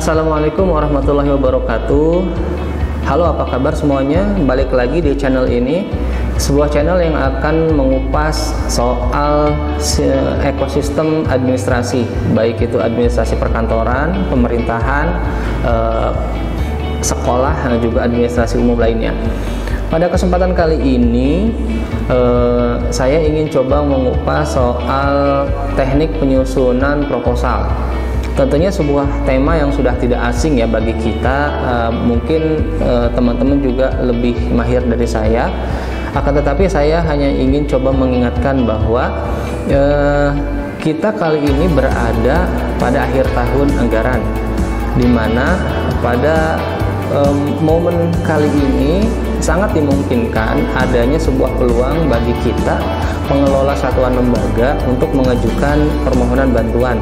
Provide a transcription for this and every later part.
Assalamualaikum warahmatullahi wabarakatuh. Halo, apa kabar semuanya? Balik lagi di channel ini, sebuah channel yang akan mengupas soal ekosistem administrasi, baik itu administrasi perkantoran, pemerintahan, sekolah, dan juga administrasi umum lainnya. Pada kesempatan kali ini saya ingin coba mengupas soal teknik penyusunan proposal. Tentunya sebuah tema yang sudah tidak asing ya bagi kita, mungkin teman-teman juga lebih mahir dari saya. Akan tetapi saya hanya ingin coba mengingatkan bahwa kita kali ini berada pada akhir tahun anggaran, di mana pada momen kali ini sangat dimungkinkan adanya sebuah peluang bagi kita pengelola satuan lembaga untuk mengajukan permohonan bantuan.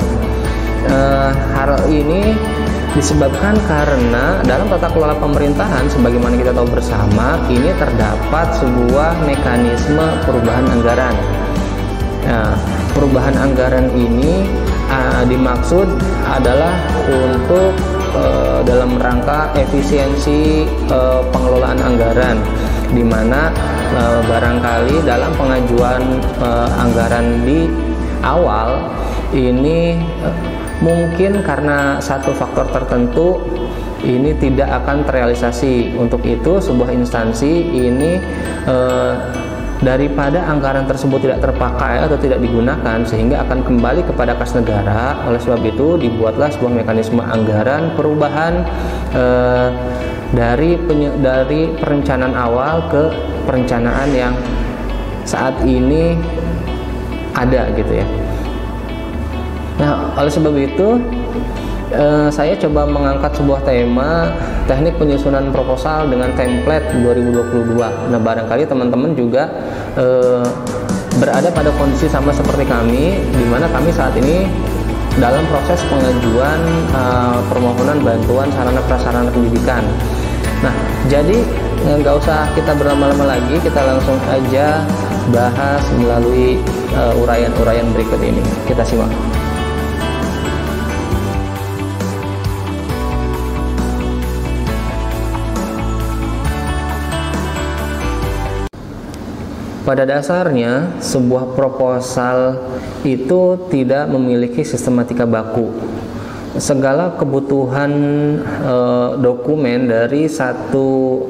Hal ini disebabkan karena dalam tata kelola pemerintahan, sebagaimana kita tahu bersama, ini terdapat sebuah mekanisme perubahan anggaran. Nah, perubahan anggaran ini dimaksud adalah untuk dalam rangka efisiensi pengelolaan anggaran, di mana barangkali dalam pengajuan anggaran di awal ini mungkin karena satu faktor tertentu ini tidak akan terrealisasi. Untuk itu sebuah instansi ini daripada anggaran tersebut tidak terpakai atau tidak digunakan sehingga akan kembali kepada kas negara, oleh sebab itu dibuatlah sebuah mekanisme anggaran perubahan dari perencanaan awal ke perencanaan yang saat ini ada gitu ya. Nah, oleh sebab itu saya coba mengangkat sebuah tema teknik penyusunan proposal dengan template 2022. Nah, barangkali teman-teman juga berada pada kondisi sama seperti kami, di mana kami saat ini dalam proses pengajuan permohonan bantuan sarana prasarana pendidikan. Nah, jadi nggak usah kita berlama-lama lagi, kita langsung aja bahas melalui uraian-uraian berikut ini. Kita simak. Pada dasarnya, sebuah proposal itu tidak memiliki sistematika baku. Segala kebutuhan dokumen dari satu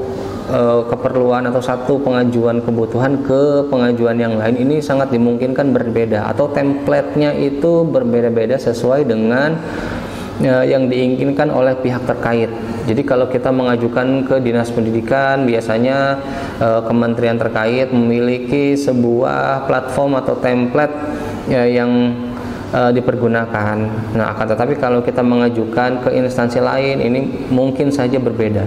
keperluan atau satu pengajuan kebutuhan ke pengajuan yang lain ini sangat dimungkinkan berbeda, atau template-nya itu berbeda-beda sesuai dengan yang diinginkan oleh pihak terkait. Jadi kalau kita mengajukan ke Dinas Pendidikan, biasanya kementerian terkait memiliki sebuah platform atau template yang dipergunakan. Nah, akan tetapi kalau kita mengajukan ke instansi lain, ini mungkin saja berbeda.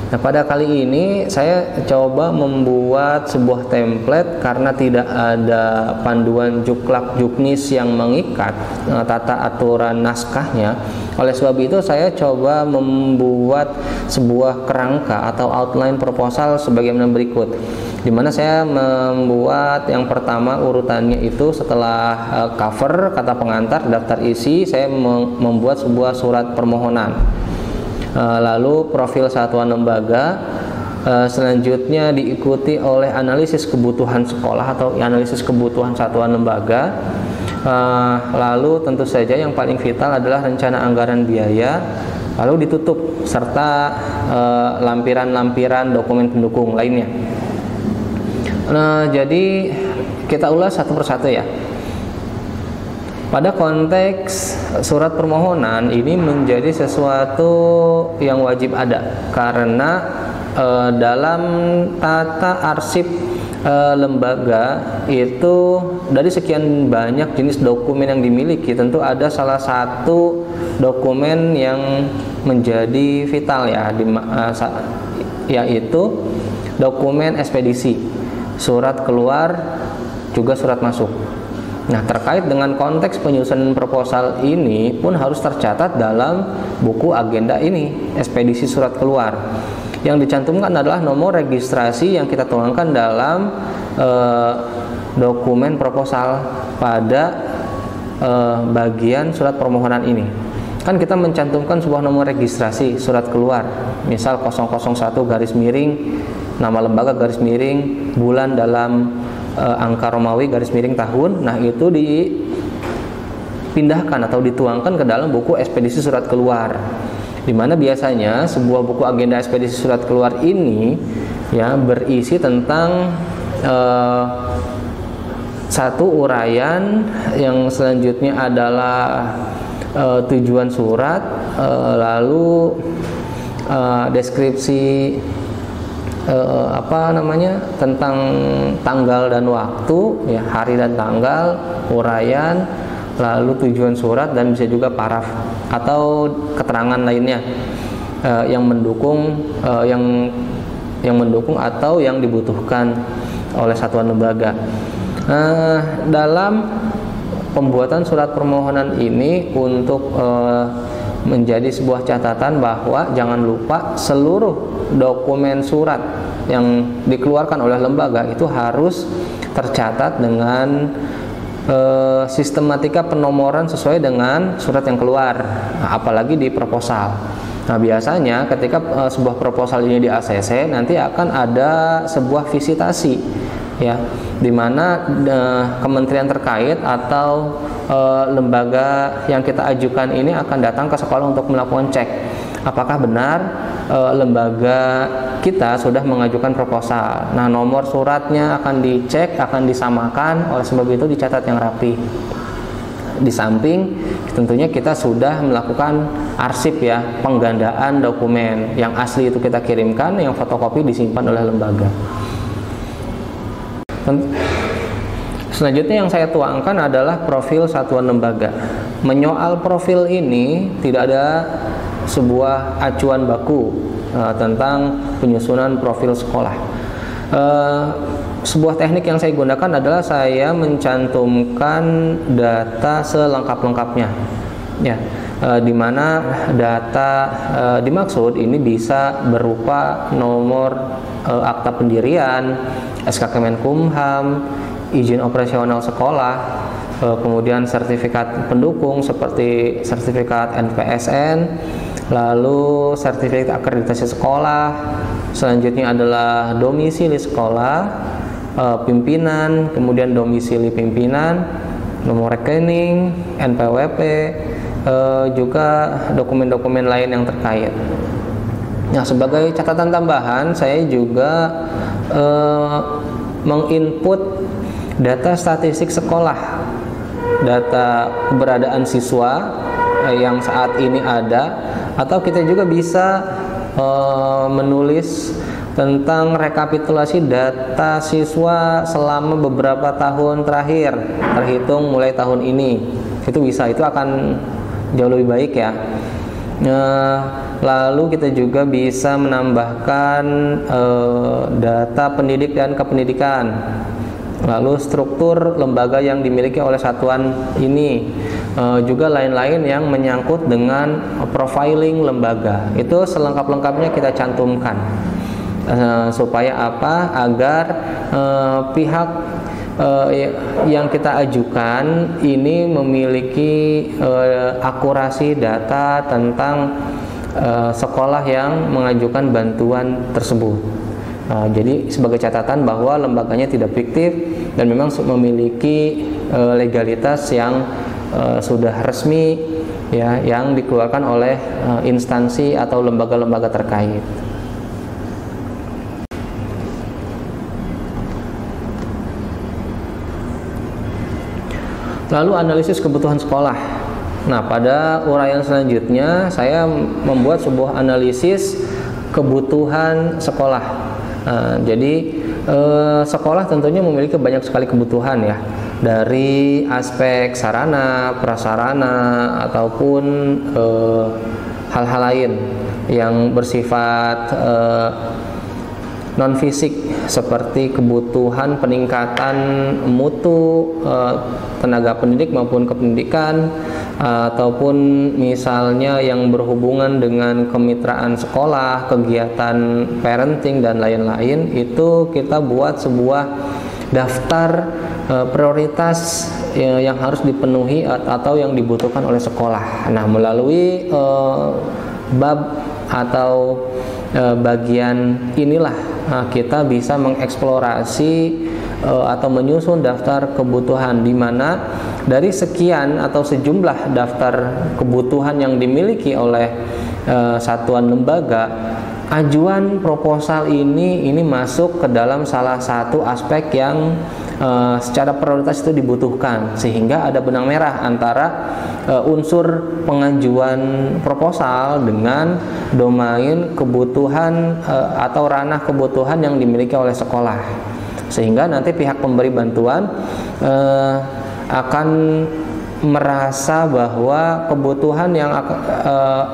Nah, pada kali ini saya coba membuat sebuah template karena tidak ada panduan juklak juknis yang mengikat tata aturan naskahnya. Oleh sebab itu saya coba membuat sebuah kerangka atau outline proposal sebagaimana berikut, di mana saya membuat yang pertama urutannya itu setelah cover, kata pengantar, daftar isi, saya membuat sebuah surat permohonan. Lalu profil satuan lembaga, selanjutnya diikuti oleh analisis kebutuhan sekolah atau analisis kebutuhan satuan lembaga. Lalu tentu saja yang paling vital adalah rencana anggaran biaya, lalu ditutup serta lampiran-lampiran dokumen pendukung lainnya. Nah, jadi kita ulas satu persatu ya. Pada konteks surat permohonan ini menjadi sesuatu yang wajib ada, karena dalam tata arsip lembaga itu dari sekian banyak jenis dokumen yang dimiliki, tentu ada salah satu dokumen yang menjadi vital ya, yaitu dokumen ekspedisi, surat keluar, juga surat masuk. Nah, terkait dengan konteks penyusunan proposal ini pun harus tercatat dalam buku agenda ini, ekspedisi surat keluar. Yang dicantumkan adalah nomor registrasi yang kita tuangkan dalam dokumen proposal pada bagian surat permohonan ini. kan kita mencantumkan sebuah nomor registrasi surat keluar, misal 001 garis miring nama lembaga garis miring bulan dalam angka Romawi garis miring tahun. Nah, itu dipindahkan atau dituangkan ke dalam buku ekspedisi surat keluar, di mana biasanya sebuah buku agenda ekspedisi surat keluar ini ya berisi tentang satu uraian, yang selanjutnya adalah tujuan surat, lalu deskripsi tentang tanggal dan waktu, ya, hari dan tanggal, uraian, lalu tujuan surat, dan bisa juga paraf atau keterangan lainnya yang mendukung atau yang dibutuhkan oleh satuan lembaga. Dalam pembuatan surat permohonan ini untuk menjadi sebuah catatan bahwa jangan lupa seluruh dokumen surat yang dikeluarkan oleh lembaga itu harus tercatat dengan sistematika penomoran sesuai dengan surat yang keluar, apalagi di proposal. Nah, biasanya ketika sebuah proposal ini di ACC, nanti akan ada sebuah visitasi, ya, di mana kementerian terkait atau lembaga yang kita ajukan ini akan datang ke sekolah untuk melakukan cek apakah benar lembaga kita sudah mengajukan proposal. Nah, nomor suratnya akan dicek, akan disamakan, oleh sebab itu dicatat yang rapi. Di samping tentunya kita sudah melakukan arsip, ya, penggandaan dokumen yang asli itu kita kirimkan, yang fotokopi disimpan oleh lembaga. Selanjutnya yang saya tuangkan adalah profil satuan lembaga. Menyoal profil ini tidak ada sebuah acuan baku tentang penyusunan profil sekolah. Sebuah teknik yang saya gunakan adalah saya mencantumkan data selengkap-lengkapnya, ya, di mana data dimaksud ini bisa berupa nomor akta pendirian, SK Kemenkumham, izin operasional sekolah, kemudian sertifikat pendukung seperti sertifikat NPSN, lalu sertifikat akreditasi sekolah, selanjutnya adalah domisili sekolah, pimpinan, kemudian domisili pimpinan, nomor rekening, NPWP, juga dokumen-dokumen lain yang terkait. Nah, sebagai catatan tambahan, saya juga menginput data statistik sekolah, data keberadaan siswa yang saat ini ada, atau kita juga bisa menulis tentang rekapitulasi data siswa selama beberapa tahun terakhir, terhitung mulai tahun ini. Itu bisa, itu akan jauh lebih baik, ya. Lalu kita juga bisa menambahkan data pendidik dan kependidikan, lalu struktur lembaga yang dimiliki oleh satuan ini, juga lain-lain yang menyangkut dengan profiling lembaga. Itu selengkap-lengkapnya kita cantumkan, supaya apa? Agar pihak yang kita ajukan ini memiliki akurasi data tentang sekolah yang mengajukan bantuan tersebut. Jadi sebagai catatan bahwa lembaganya tidak fiktif dan memang memiliki legalitas yang sudah resmi, ya, yang dikeluarkan oleh instansi atau lembaga-lembaga terkait. Lalu analisis kebutuhan sekolah. Nah, pada uraian selanjutnya saya membuat sebuah analisis kebutuhan sekolah. Jadi sekolah tentunya memiliki banyak sekali kebutuhan, ya, dari aspek sarana, prasarana, ataupun hal-hal lain yang bersifat non fisik, seperti kebutuhan peningkatan mutu tenaga pendidik maupun kependidikan, ataupun misalnya yang berhubungan dengan kemitraan sekolah, kegiatan parenting dan lain-lain. Itu kita buat sebuah daftar prioritas yang harus dipenuhi atau yang dibutuhkan oleh sekolah. Nah, melalui bab atau bagian inilah kita bisa mengeksplorasi atau menyusun daftar kebutuhan, di mana dari sekian atau sejumlah daftar kebutuhan yang dimiliki oleh satuan lembaga, ajuan proposal ini masuk ke dalam salah satu aspek yang secara prioritas itu dibutuhkan, sehingga ada benang merah antara unsur pengajuan proposal dengan domain kebutuhan atau ranah kebutuhan yang dimiliki oleh sekolah, sehingga nanti pihak pemberi bantuan akan merasa bahwa kebutuhan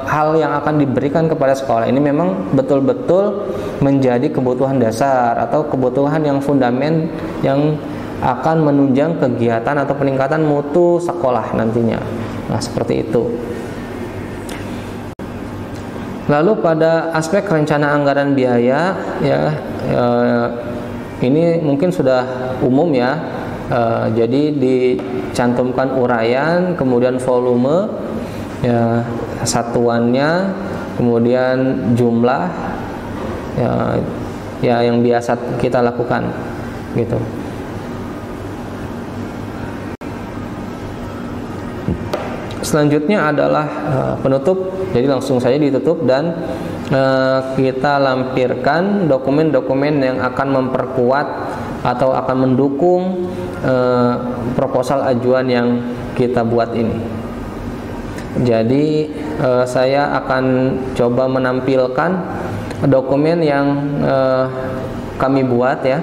hal yang akan diberikan kepada sekolah ini memang betul-betul menjadi kebutuhan dasar atau kebutuhan yang fundamental yang akan menunjang kegiatan atau peningkatan mutu sekolah nantinya. Nah, seperti itu. Lalu pada aspek rencana anggaran biaya, ini mungkin sudah umum ya. Jadi dicantumkan uraian, kemudian volume, satuannya, kemudian jumlah, yang biasa kita lakukan, gitu. Selanjutnya adalah penutup. Jadi langsung saja ditutup dan kita lampirkan dokumen-dokumen yang akan memperkuat atau akan mendukung proposal ajuan yang kita buat ini. Jadi saya akan coba menampilkan dokumen yang kami buat ya,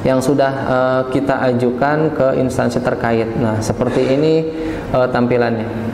yang sudah kita ajukan ke instansi terkait. Nah, seperti ini tampilannya.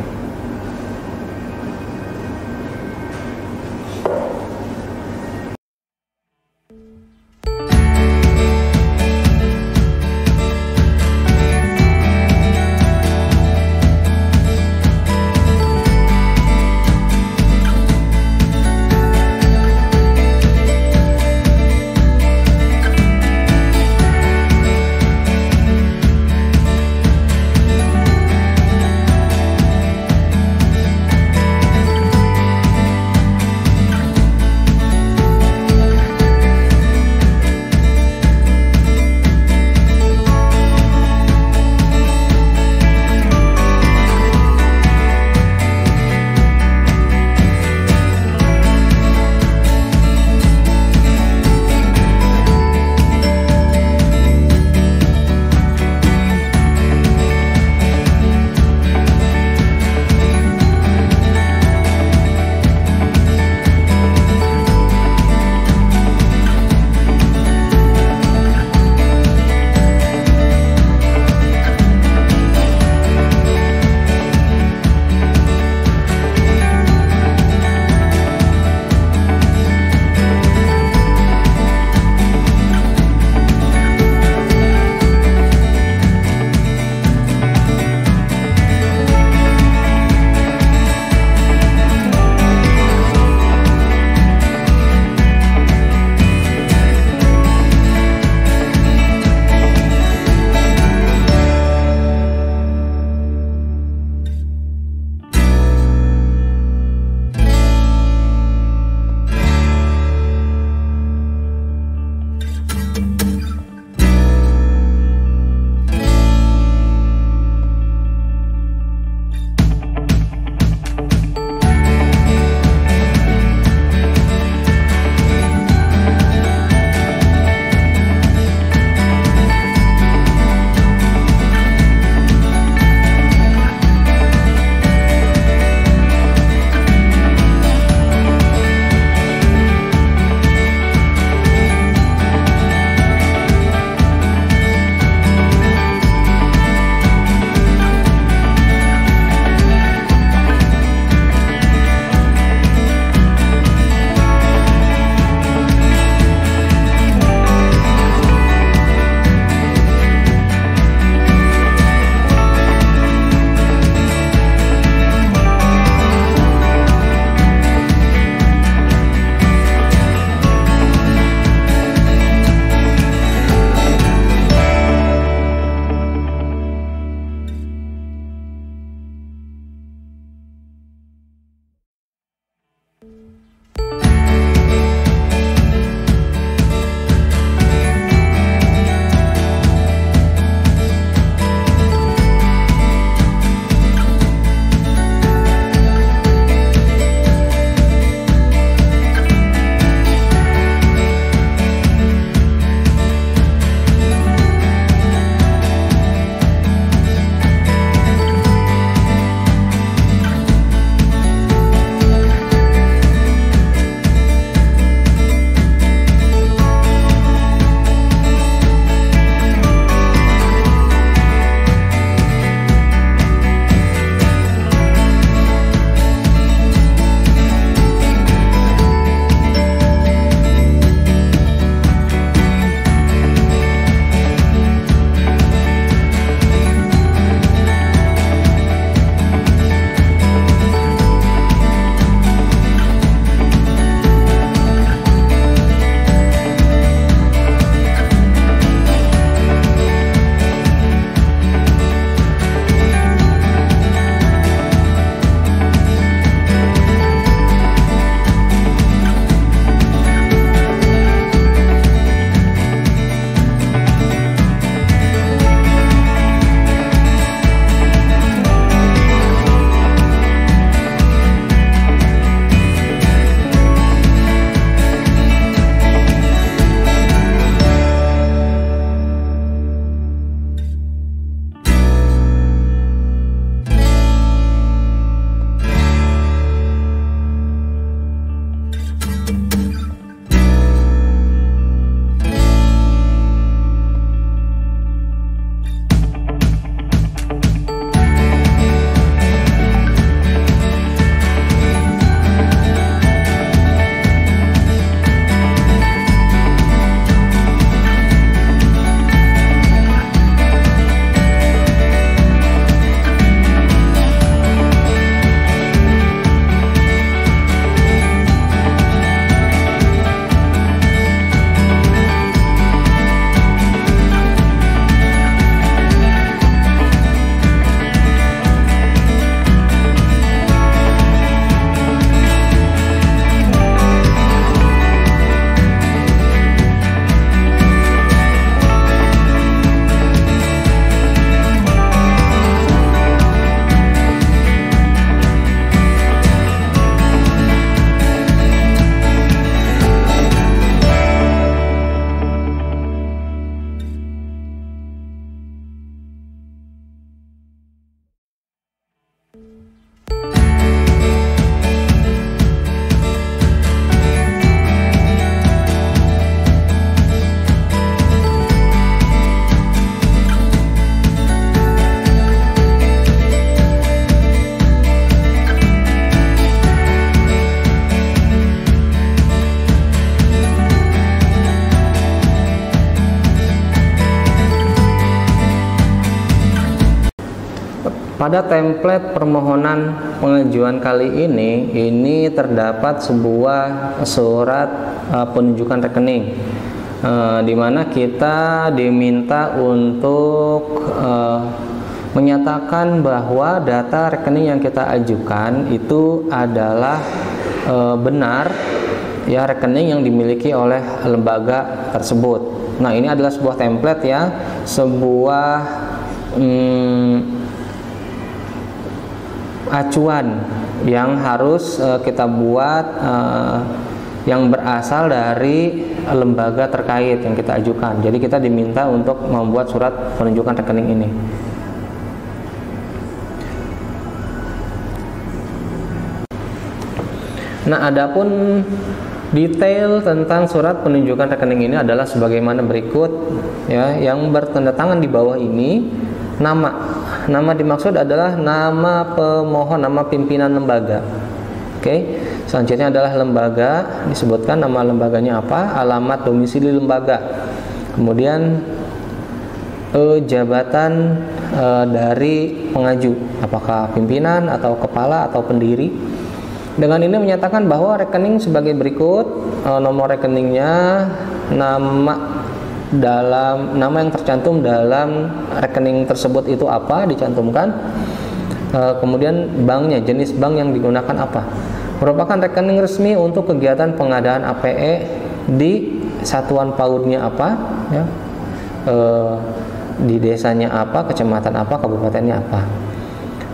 pada template permohonan pengajuan kali ini terdapat sebuah surat penunjukan rekening, di mana kita diminta untuk menyatakan bahwa data rekening yang kita ajukan itu adalah benar, ya, rekening yang dimiliki oleh lembaga tersebut. Nah, ini adalah sebuah template, ya, sebuah acuan yang harus kita buat, yang berasal dari lembaga terkait yang kita ajukan. Jadi kita diminta untuk membuat surat penunjukan rekening ini. Nah, adapun detail tentang surat penunjukan rekening ini adalah sebagaimana berikut, ya. Yang bertanda tangan di bawah ini nama dimaksud adalah nama pemohon, nama pimpinan lembaga. Oke. Selanjutnya adalah lembaga, disebutkan nama lembaganya apa, alamat domisili lembaga. Kemudian jabatan dari pengaju, apakah pimpinan atau kepala atau pendiri. Dengan ini menyatakan bahwa rekening sebagai berikut, nomor rekeningnya, nama yang tercantum dalam rekening tersebut itu apa, dicantumkan. Kemudian banknya, jenis bank yang digunakan apa, merupakan rekening resmi untuk kegiatan pengadaan APE di satuan PAUD-nya apa, ya, di desanya apa, kecamatan apa, kabupatennya apa.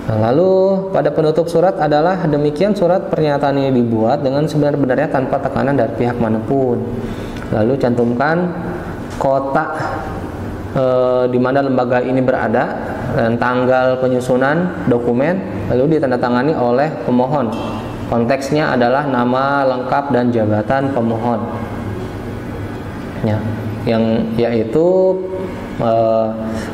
Nah, lalu pada penutup surat adalah demikian surat pernyataan ini dibuat dengan sebenar-benarnya tanpa tekanan dari pihak manapun. Lalu cantumkan kota di mana lembaga ini berada dan tanggal penyusunan dokumen, lalu ditandatangani oleh pemohon. Konteksnya adalah nama lengkap dan jabatan pemohon, ya, yang yaitu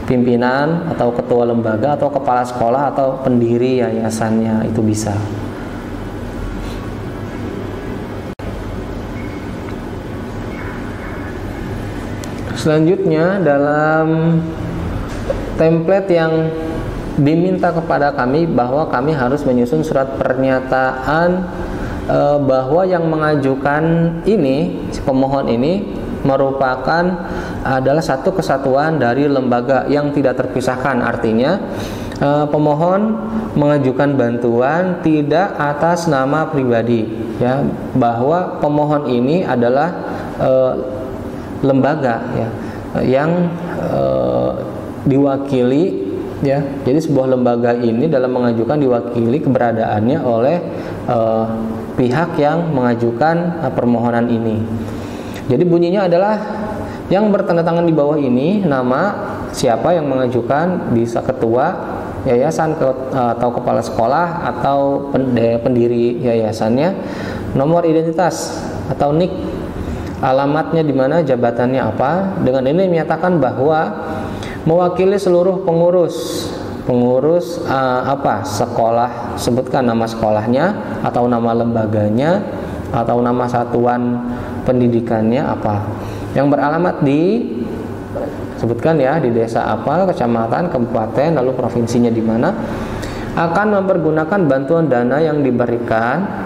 pimpinan atau ketua lembaga atau kepala sekolah atau pendiri yayasannya, itu bisa. Selanjutnya dalam template yang diminta kepada kami bahwa kami harus menyusun surat pernyataan bahwa yang mengajukan ini, si pemohon ini merupakan adalah satu kesatuan dari lembaga yang tidak terpisahkan. Artinya pemohon mengajukan bantuan tidak atas nama pribadi, ya, bahwa pemohon ini adalah lembaga, ya, yang diwakili, ya. Jadi sebuah lembaga ini dalam mengajukan diwakili keberadaannya oleh pihak yang mengajukan permohonan ini. Jadi bunyinya adalah yang bertanda tangan di bawah ini, nama siapa yang mengajukan, bisa ketua yayasan atau kepala sekolah atau pendiri yayasannya, nomor identitas atau NIK, alamatnya di mana, jabatannya apa. Dengan ini menyatakan bahwa mewakili seluruh pengurus apa, sekolah, sebutkan nama sekolahnya atau nama lembaganya atau nama satuan pendidikannya apa, yang beralamat di, sebutkan, ya, di desa apa, kecamatan, kabupaten, lalu provinsinya di mana, akan mempergunakan bantuan dana yang diberikan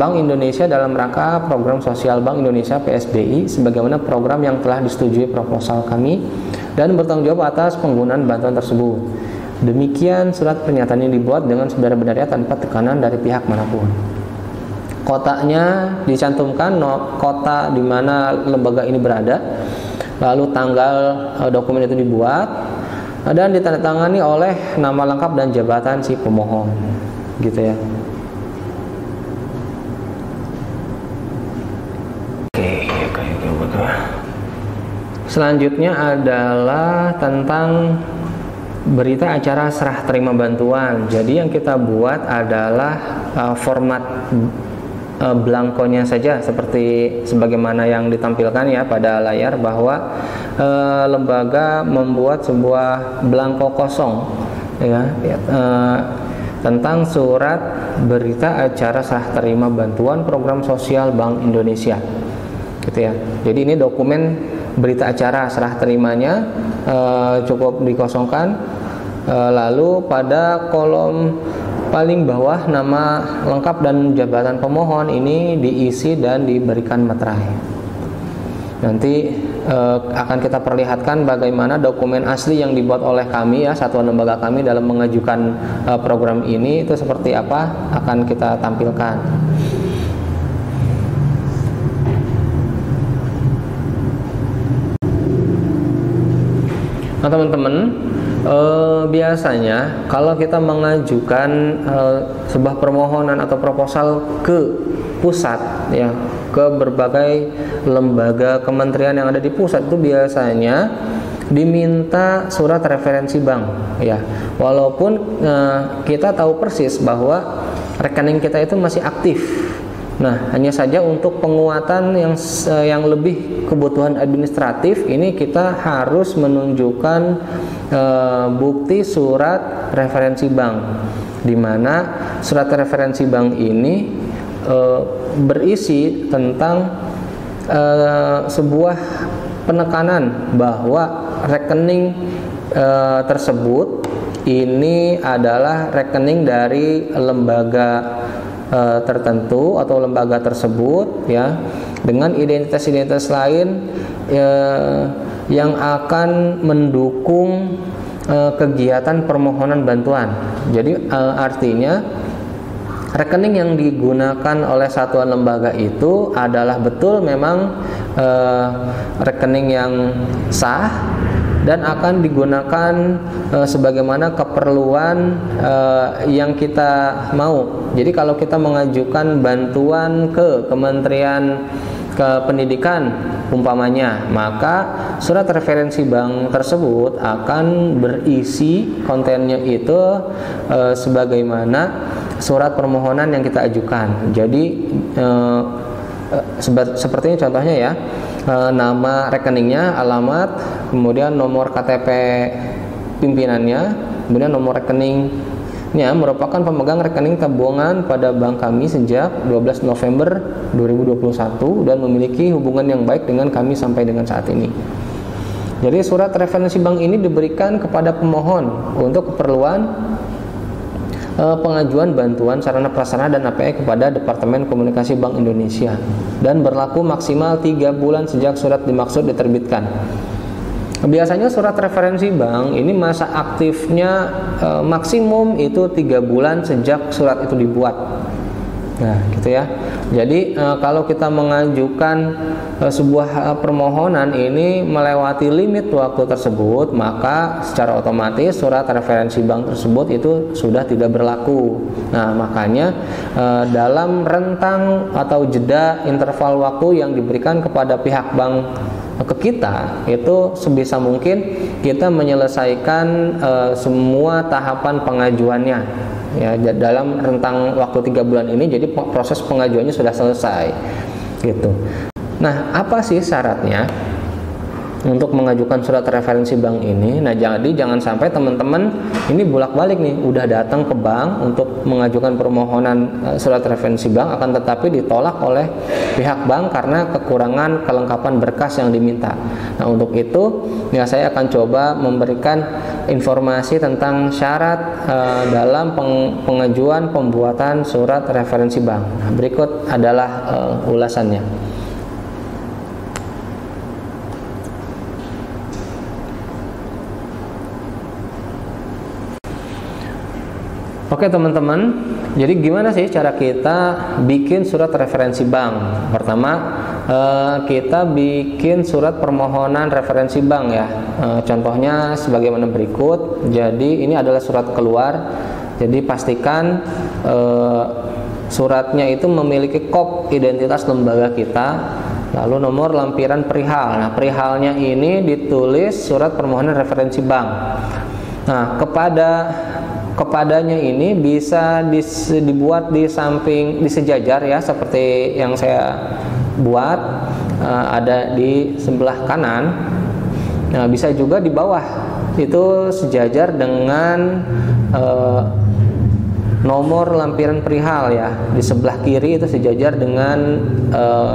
Bank Indonesia dalam rangka program sosial Bank Indonesia PSBI sebagaimana program yang telah disetujui proposal kami dan bertanggung jawab atas penggunaan bantuan tersebut. Demikian surat pernyataan ini dibuat dengan sebenar-benarnya tanpa tekanan dari pihak manapun. Kotanya dicantumkan, kota di mana lembaga ini berada, lalu tanggal dokumen itu dibuat dan ditandatangani oleh nama lengkap dan jabatan si pemohon, gitu, ya. Selanjutnya adalah tentang berita acara serah terima bantuan. Jadi yang kita buat adalah format blankonya saja, seperti sebagaimana yang ditampilkan, ya, pada layar, bahwa lembaga membuat sebuah blanko kosong, ya, tentang surat berita acara serah terima bantuan program sosial Bank Indonesia, gitu, ya. Jadi ini dokumen berita acara serah terimanya cukup dikosongkan, Lalu pada kolom paling bawah nama lengkap dan jabatan pemohon ini diisi dan diberikan materai. Nanti akan kita perlihatkan bagaimana dokumen asli yang dibuat oleh kami ya, satuan lembaga kami dalam mengajukan program ini itu seperti apa akan kita tampilkan. Nah teman-teman, biasanya kalau kita mengajukan sebuah permohonan atau proposal ke pusat ya, ke berbagai lembaga kementerian yang ada di pusat, itu biasanya diminta surat referensi bank ya. Walaupun kita tahu persis bahwa rekening kita itu masih aktif. Nah, hanya saja untuk penguatan yang lebih kebutuhan administratif ini kita harus menunjukkan bukti surat referensi bank, di mana surat referensi bank ini berisi tentang sebuah penekanan bahwa rekening tersebut ini adalah rekening dari lembaga tertentu atau lembaga tersebut ya, dengan identitas-identitas lain yang akan mendukung kegiatan permohonan bantuan. Jadi artinya rekening yang digunakan oleh satuan lembaga itu adalah betul memang rekening yang sah dan akan digunakan sebagaimana keperluan yang kita mau. Jadi kalau kita mengajukan bantuan ke Kementerian Pendidikan umpamanya, maka surat referensi bank tersebut akan berisi kontennya itu sebagaimana surat permohonan yang kita ajukan. Jadi seperti ini contohnya ya, nama rekeningnya, alamat, kemudian nomor KTP pimpinannya, kemudian nomor rekeningnya merupakan pemegang rekening tabungan pada bank kami sejak 12 November 2021 dan memiliki hubungan yang baik dengan kami sampai dengan saat ini. Jadi surat referensi bank ini diberikan kepada pemohon untuk keperluan pengajuan bantuan sarana prasarana dan APE kepada Departemen Komunikasi Bank Indonesia dan berlaku maksimal 3 bulan sejak surat dimaksud diterbitkan. Biasanya surat referensi bank ini masa aktifnya maksimum itu 3 bulan sejak surat itu dibuat. Nah, gitu ya. Jadi kalau kita mengajukan sebuah permohonan ini melewati limit waktu tersebut, maka secara otomatis surat referensi bank tersebut itu sudah tidak berlaku. Nah, makanya dalam rentang atau jeda interval waktu yang diberikan kepada pihak bank ke kita, itu sebisa mungkin kita menyelesaikan semua tahapan pengajuannya ya, dalam rentang waktu 3 bulan ini. Jadi proses pengajuannya sudah selesai gitu. Nah, apa sih syaratnya untuk mengajukan surat referensi bank ini? Nah, jadi jangan sampai teman-teman ini bolak-balik nih, udah datang ke bank untuk mengajukan permohonan surat referensi bank, akan tetapi ditolak oleh pihak bank karena kekurangan kelengkapan berkas yang diminta. Nah, untuk itu ya saya akan coba memberikan informasi tentang syarat dalam pengajuan pembuatan surat referensi bank. Nah, berikut adalah ulasannya. Oke teman-teman, jadi gimana sih cara kita bikin surat referensi bank? Pertama, kita bikin surat permohonan referensi bank ya. Contohnya sebagaimana berikut. Jadi ini adalah surat keluar. Jadi pastikan suratnya itu memiliki kop identitas lembaga kita, lalu nomor lampiran perihal. Nah, perihalnya ini ditulis surat permohonan referensi bank. Nah, kepadanya ini bisa dibuat di samping, di sejajar ya, seperti yang saya buat, ada di sebelah kanan. Nah, bisa juga di bawah itu sejajar dengan nomor lampiran perihal ya. Di sebelah kiri itu sejajar dengan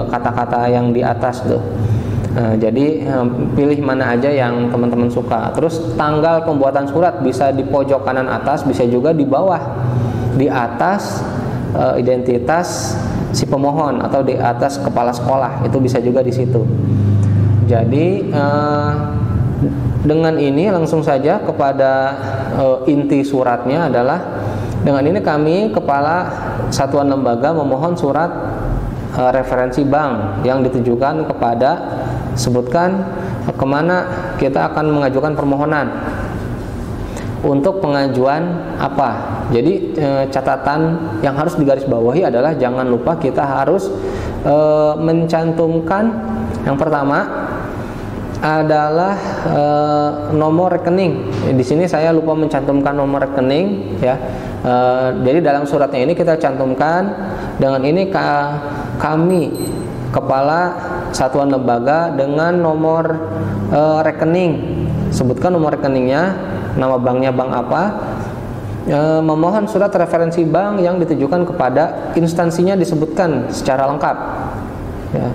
kata-kata yang di atas tuh. Jadi pilih mana aja yang teman-teman suka. Terus tanggal pembuatan surat bisa di pojok kanan atas, bisa juga di bawah, di atas identitas si pemohon atau di atas kepala sekolah, itu bisa juga di situ. Jadi dengan ini langsung saja kepada inti suratnya adalah, dengan ini kami kepala satuan lembaga memohon surat referensi bank yang ditujukan kepada, sebutkan kemana kita akan mengajukan permohonan, untuk pengajuan apa. Jadi catatan yang harus digarisbawahi adalah jangan lupa kita harus mencantumkan, yang pertama adalah nomor rekening. Di sini saya lupa mencantumkan nomor rekening ya. Jadi dalam suratnya ini kita cantumkan, dengan ini kami kepala satuan lembaga dengan nomor rekening, sebutkan nomor rekeningnya, nama banknya bank apa, memohon surat referensi bank yang ditujukan kepada instansinya disebutkan secara lengkap ya.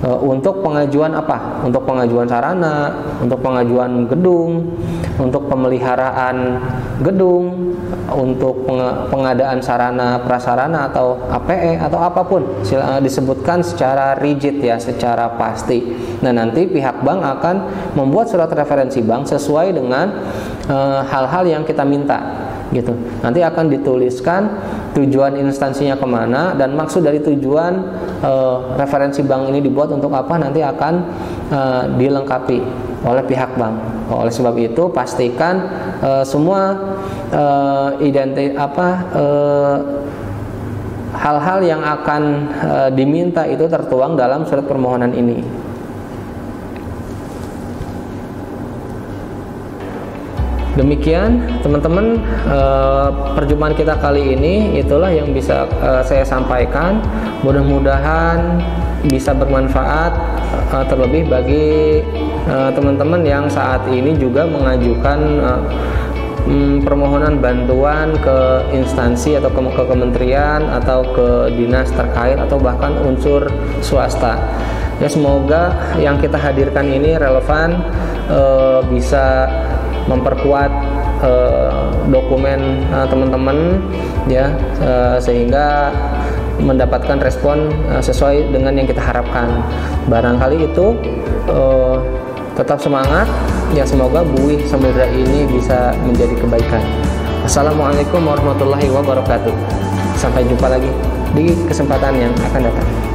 Untuk pengajuan apa? Untuk pengajuan sarana, untuk pengajuan gedung, untuk pemeliharaan gedung, untuk pengadaan sarana prasarana atau APE atau apapun, disebutkan secara rigid ya, secara pasti. Nah, nanti pihak bank akan membuat surat referensi bank sesuai dengan hal-hal yang kita minta gitu. Nanti akan dituliskan tujuan instansinya kemana dan maksud dari tujuan referensi bank ini dibuat untuk apa, nanti akan dilengkapi oleh pihak bank. Oleh sebab itu pastikan semua hal-hal yang akan diminta itu tertuang dalam surat permohonan ini. Demikian teman-teman, perjumpaan kita kali ini itulah yang bisa saya sampaikan. Mudah-mudahan bisa bermanfaat, terlebih bagi teman-teman yang saat ini juga mengajukan permohonan bantuan ke instansi atau ke kementerian atau ke dinas terkait atau bahkan unsur swasta. Ya, semoga yang kita hadirkan ini relevan, bisa memperkuat dokumen teman-teman ya, sehingga mendapatkan respon sesuai dengan yang kita harapkan. Barangkali itu, tetap semangat ya, semoga buih samudra ini bisa menjadi kebaikan. Assalamualaikum warahmatullahi wabarakatuh. Sampai jumpa lagi di kesempatan yang akan datang.